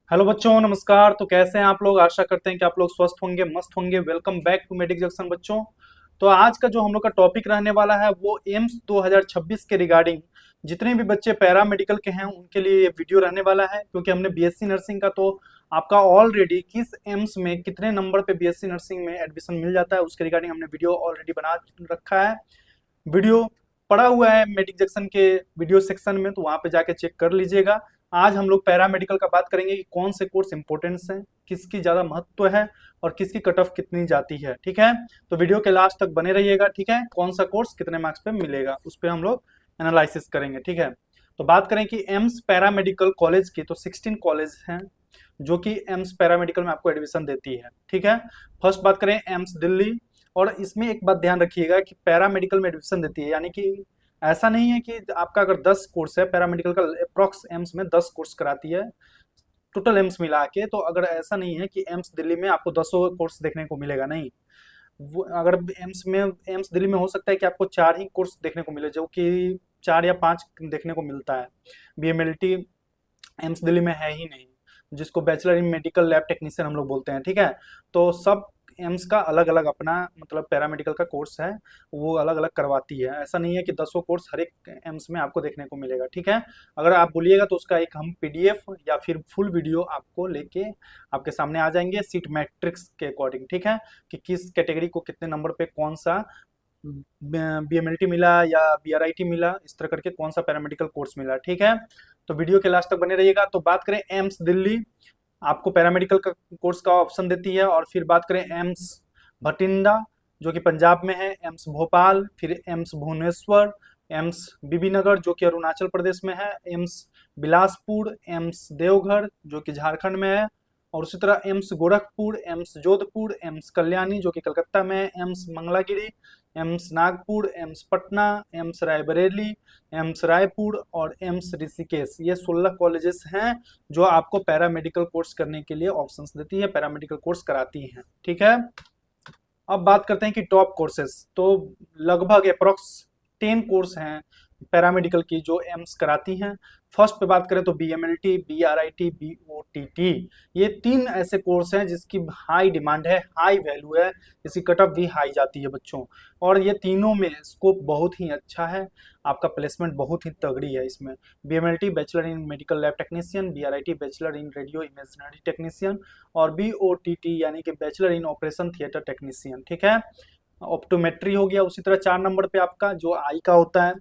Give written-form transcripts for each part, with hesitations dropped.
Hello बच्चों, नमस्कार। तो कैसे हैं आप लोग? आशा करते हैं कि आप लोग स्वस्थ होंगे, मस्त होंगे। Welcome back to Medic Junction बच्चों। तो आज का जो हम लोग का टॉपिक रहने वाला है वो एम्स 2026 के रिगार्डिंग जितने भी बच्चे पैरा मेडिकल के हैं उनके लिए ये वीडियो रहने वाला है, क्योंकि हमने बीएससी नर्सिंग का तो आपका ऑलरेडी किस एम्स में कितने नंबर पे बीएससी नर्सिंग में एडमिशन मिल जाता है उसके रिगार्डिंग हमने वीडियो ऑलरेडी बना रखा है। वीडियो पड़ा हुआ है मेडिक जंक्शन के वीडियो सेक्शन में, तो वहां पे जाके चेक कर लीजिएगा। आज हम लोग पैरामेडिकल का बात करेंगे कि कौन से कोर्स इंपॉर्टेंस हैं, किसकी ज्यादा महत्व है और किसकी कट ऑफ कितनी जाती है। ठीक है, तो वीडियो के लास्ट तक बने रहिएगा। ठीक है, कौन सा कोर्स कितने मार्क्स पे मिलेगा उस पर हम लोग एनालिसिस करेंगे। ठीक है, तो बात करें कि एम्स पैरामेडिकल कॉलेज की, तो 16 कॉलेज हैं जो कि एम्स पैरामेडिकल में आपको एडमिशन देती है। ठीक है, फर्स्ट बात करें एम्स दिल्ली। और इसमें एक बात ध्यान रखिएगा कि पैरामेडिकल में एडमिशन देती है, यानी कि ऐसा नहीं है कि आपका अगर 10 कोर्स है पैरामेडिकल का, अप्रॉक्स एम्स में 10 कोर्स कराती है टोटल एम्स मिला के। तो अगर ऐसा नहीं है कि एम्स दिल्ली में आपको 10 कोर्स देखने को मिलेगा, नहीं। वो अगर एम्स दिल्ली में हो सकता है कि आपको 4 ही कोर्स देखने को मिले, जो कि 4 या 5 देखने को मिलता है। बीएमएलटी एम्स दिल्ली में है ही नहीं, जिसको bachelor in medical lab technician हम लोग बोलते हैं। ठीक है, तो सब एम्स का अलग अलग अपना मतलब पैरामेडिकल का कोर्स है, वो अलग अलग करवाती है। ऐसा नहीं है कि 10 कोर्स हर एक एम्स में आपको देखने को मिलेगा। ठीक है, अगर आप बोलिएगा तो उसका एक हम पीडीएफ या फिर फुल वीडियो आपको लेके आपके सामने आ जाएंगे सीट मैट्रिक्स के अकॉर्डिंग। ठीक है, कि किस कैटेगरी को कितने नंबर पे कौन सा बीएमएलटी मिला या बीआरआईटी मिला, इस तरह करके कौन सा पैरामेडिकल कोर्स मिला। ठीक है, तो वीडियो के लास्ट तक बने रहिएगा। तो बात करें एम्स दिल्ली, आपको पैरामेडिकल का कोर्स का ऑप्शन देती है। और फिर बात करें एम्स भटिंडा जो कि पंजाब में है, एम्स भोपाल, फिर एम्स भुवनेश्वर, एम्स बीबीनगर जो कि अरुणाचल प्रदेश में है, एम्स बिलासपुर, एम्स देवघर जो कि झारखंड में है, और उसी तरह AIIMS Gorakhpur, AIIMS Jodhpur, AIIMS Kalyani जो कि कलकत्ता में है, AIIMS Mangalagiri, AIIMS Nagpur, AIIMS Patna, AIIMS Raebareli, AIIMS Raipur और एम्स ऋषिकेश। ये 16 कॉलेजेस हैं जो आपको पैरामेडिकल कोर्स करने के लिए ऑप्शंस देती है, पैरामेडिकल कोर्स कराती हैं। ठीक है, अब बात करते हैं कि टॉप कोर्सेज। तो लगभग अप्रोक्स 10 कोर्स हैं पैरामेडिकल की जो एम्स कराती हैं। फर्स्ट पे बात करें तो बीएमएलटी, बीआरआईटी, बीओटीटी, ये 3 ऐसे कोर्स हैं जिसकी हाई डिमांड है, हाई वैल्यू है, इसकी कट ऑफ भी हाई जाती है बच्चों। और ये तीनों में स्कोप बहुत ही अच्छा है, आपका प्लेसमेंट बहुत ही तगड़ी है इसमें। BMLT bachelor in medical lab technician, BRIT bachelor in radio imaginary technician, और बीओटीटी यानी कि bachelor in operation theatre technician. ठीक है, ऑप्टोमेट्री हो गया। उसी तरह 4 नंबर पे आपका जो आई का होता है,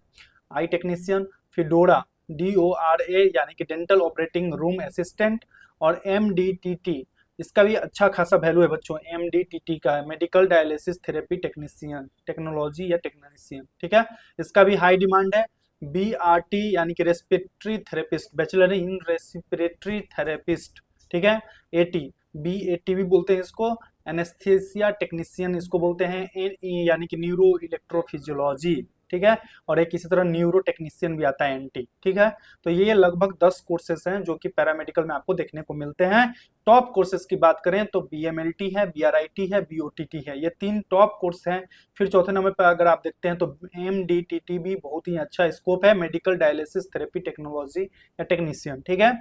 आई टेक्नीशियन, फिर डोरा, DORA यानी कि डेंटल ऑपरेटिंग रूम असिस्टेंट, और MDTT, इसका भी अच्छा खासा वैल्यू है बच्चों। MDTT का है medical dialysis therapy technician, technology या टेक्नीशियन। ठीक है, इसका भी हाई डिमांड है। BRT यानी कि respiratory therapist, bachelor in respiratory therapist. ठीक है, AT, BAT भी बोलते हैं इसको, एनेस्थेसिया टेक्नीशियन इसको बोलते हैं। NE यानी कि न्यूरो इलेक्ट्रोफिजियोलॉजी। ठीक है, और एक इसी तरह न्यूरो टेक्नीशियन भी आता है, NT। ठीक है, तो ये लगभग 10 कोर्सेज हैं जो कि पैरामेडिकल में आपको देखने को मिलते हैं। टॉप कोर्सेज की बात करें तो बीएमएलटी है, बीआरआईटी है, बीओटीटी है, ये 3 टॉप कोर्स हैं। फिर चौथे नंबर पर अगर आप देखते हैं तो एमडीटीटी भी बहुत ही अच्छा स्कोप है, मेडिकल डायलिसिस थेरेपी टेक्नोलॉजी या टेक्नीशियन। ठीक है,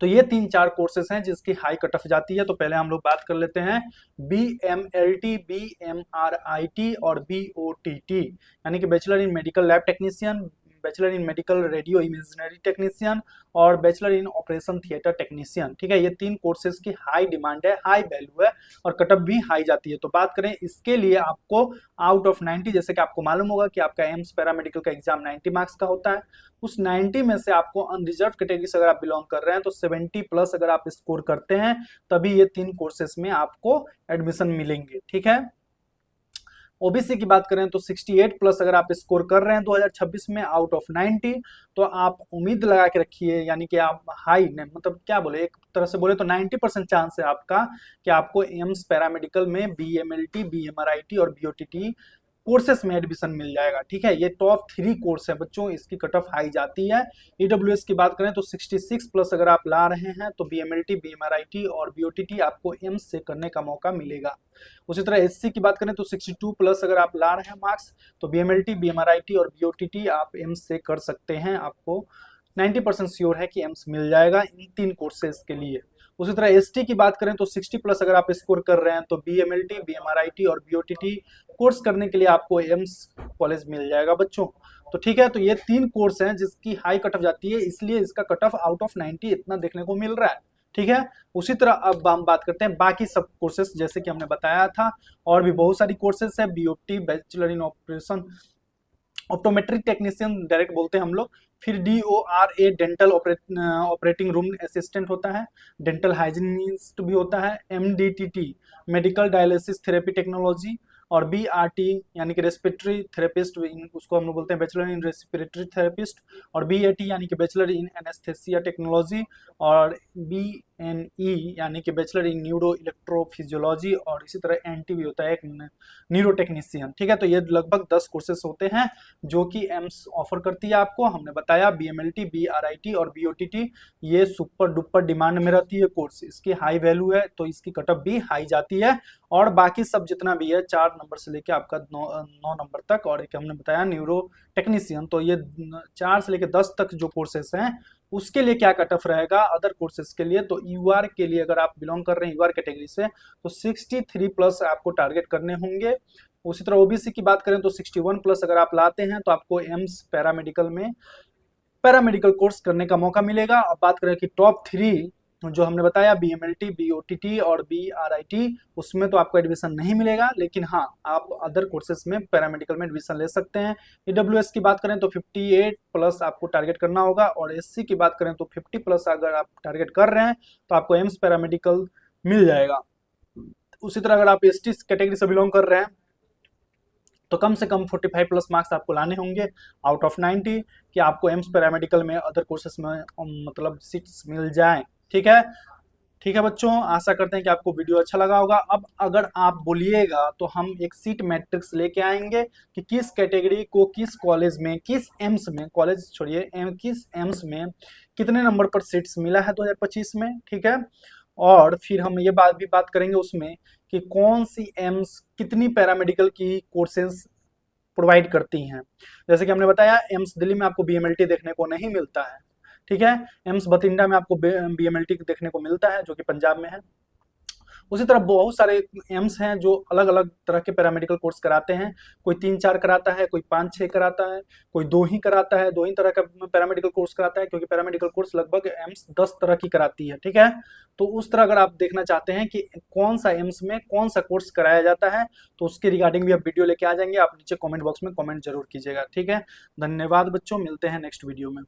तो ये 3-4 कोर्सेज हैं जिसकी हाई कट ऑफ जाती है। तो पहले हम लोग बात कर लेते हैं BMLT, BMRIT और BOTT, यानी कि bachelor in medical lab technician, bachelor in medical radio imaginary technician और bachelor in operation theatre technician. ठीक है, ये 3 कोर्सेज की हाई डिमांड है, हाई वैल्यू है और कटअप भी हाई जाती है। तो बात करें इसके लिए आपको आउट ऑफ 90, जैसे कि आपको मालूम होगा कि आपका एम्स पैरामेडिकल का एग्जाम 90 मार्क्स का होता है, उस 90 में से आपको अनरिजर्व कैटेगरी से अगर आप बिलोंग कर रहे हैं तो 70 प्लस अगर आप स्कोर करते हैं तभी ये 3 कोर्सेज में आपको एडमिशन मिलेंगे। ठीक है, ओबीसी की बात करें तो 68 प्लस अगर आप स्कोर कर रहे हैं 2026 में आउट ऑफ 90, तो आप उम्मीद लगा के रखिए, यानी कि आप हाई मतलब क्या बोले, एक तरह से बोले तो 90% चांस है आपका कि आपको एम्स पैरामेडिकल में बीएमएलटी, बीएमआरआईटी और बीओटीटी कोर्सेस में एडमिशन मिल जाएगा। ठीक है, ये टॉप 3 कोर्स है बच्चों, इसकी कट ऑफ हाई जाती है। ईडब्ल्यूएस की बात करें तो 66 प्लस अगर आप ला रहे हैं तो बीएमएलटी, बीएमआरआईटी और बीओटीटी आपको एम्स से करने का मौका मिलेगा। उसी तरह एससी की बात करें तो 62 प्लस अगर आप ला रहे हैं मार्क्स तो बीएमएलटी, बीएमआरआईटी और बीओटीटी आप एम्स से कर सकते हैं, आपको 90% श्योर है कि एम्स मिल जाएगा इन 3 कोर्सेज के लिए। उसी तरह एसटी की बात करें तो 60 प्लस अगर आप स्कोर कर रहे हैं तो बीएमएलटी, बीएमआरआईटी और बीओटीटी कोर्स करने के लिए आपको एम्स कॉलेज मिल जाएगा बच्चों। तो ठीक है, तो ये 3 कोर्स हैं जिसकी हाई कट ऑफ जाती है, इसलिए इसका कट ऑफ आउट ऑफ 90 इतना देखने को मिल रहा है। ठीक है, उसी तरह अब हम बात करते हैं बाकी सब कोर्सेज, जैसे कि हमने बताया था और भी बहुत सारी कोर्सेज है। BOT, bachelor in operation optometric technician direct बोलते हैं हम लोग। फिर DORA dental operating room assistant होता है, डेंटल हाइजीनिस्ट भी होता है। MDTT medical dialysis therapy technology, और BRT यानी कि रेस्पिरेटरी थेरेपिस्ट, उसको हम लोग बोलते हैं बैचलर इन रेस्पिरेटरी थेरेपिस्ट। और BAT यानी कि बैचलर इन एनेस्थेसिया टेक्नोलॉजी, और BNE यानी कि बैचलर इन न्यूरो इलेक्ट्रोफिजियोलॉजी, और इसी तरह NT भी होता है एक न्यूरो टेक्नीशियन। ठीक है, तो ये लगभग 10 कोर्सेस होते हैं जो कि एम्स ऑफर करती है आपको। हमने बताया BMLT, BRIT और BOTT ये सुपर डुपर डिमांड में रहती है कोर्स, इसकी हाई वैल्यू है तो इसकी कटअप भी हाई जाती है। और बाकी सब जितना भी है 4 नंबर से लेके आपका 9 नंबर तक, और एक हमने बताया न्यूरो टेक्नीशियन, तो ये 4 से लेके 10 तक जो कोर्सेस हैं उसके लिए क्या कट ऑफ रहेगा अदर कोर्सेज के लिए। तो यूआर के लिए अगर आप बिलोंग कर रहे हैं यूआर कैटेगरी से तो 63 प्लस आपको टारगेट करने होंगे। उसी तरह ओबीसी की बात करें तो 61 प्लस अगर आप लाते हैं तो आपको एम्स पैरामेडिकल में पैरामेडिकल कोर्स करने का मौका मिलेगा। अब बात करें कि टॉप 3 जो हमने बताया BMLT, BOTT और BRIT, उसमें तो आपको एडमिशन नहीं मिलेगा, लेकिन हाँ आप अदर कोर्सेज में पैरामेडिकल में एडमिशन ले सकते हैं। EWS की बात करें तो 58 प्लस आपको टारगेट करना होगा, और SC की बात करें तो 50 प्लस अगर आप टारगेट कर रहे हैं तो आपको एम्स पैरामेडिकल मिल जाएगा। उसी तरह अगर आप ST कैटेगरी से बिलोंग कर रहे हैं तो कम से कम 45 प्लस मार्क्स आपको लाने होंगे आउट ऑफ 90 कि आपको एम्स पैरामेडिकल में अदर कोर्सेज में मतलब सीट्स मिल जाएं। ठीक है, ठीक है बच्चों, आशा करते हैं कि आपको वीडियो अच्छा लगा होगा। अब अगर आप बोलिएगा तो हम एक सीट मैट्रिक्स लेके आएंगे कि किस कैटेगरी को किस कॉलेज में, किस एम्स में, कॉलेज छोड़िए किस एम्स में कितने नंबर पर सीट्स मिला है 2025 में। ठीक है, और फिर हम ये बात करेंगे उसमें कि कौन सी एम्स कितनी पैरामेडिकल की कोर्सेज प्रोवाइड करती हैं। जैसे कि हमने बताया एम्स दिल्ली में आपको BMLT देखने को नहीं मिलता है। ठीक है, एम्स बठिंडा में आपको BMLT देखने को मिलता है जो कि पंजाब में है। उसी तरह बहुत सारे एम्स हैं जो अलग अलग तरह के पैरामेडिकल कोर्स कराते हैं, कोई 3-4 कराता है, कोई 5-6 कराता है, कोई 2 ही कराता है, 2 ही तरह का पैरामेडिकल कोर्स कराता है, क्योंकि पैरामेडिकल कोर्स लगभग एम्स 10 तरह की कराती है। ठीक है, तो उस तरह अगर आप देखना चाहते हैं कि कौन सा एम्स में कौन सा कोर्स कराया जाता है तो उसके रिगार्डिंग भी आप वीडियो लेके आ जाएंगे, आप नीचे कॉमेंट बॉक्स में कॉमेंट जरूर कीजिएगा। ठीक है, धन्यवाद बच्चों, मिलते हैं नेक्स्ट वीडियो में।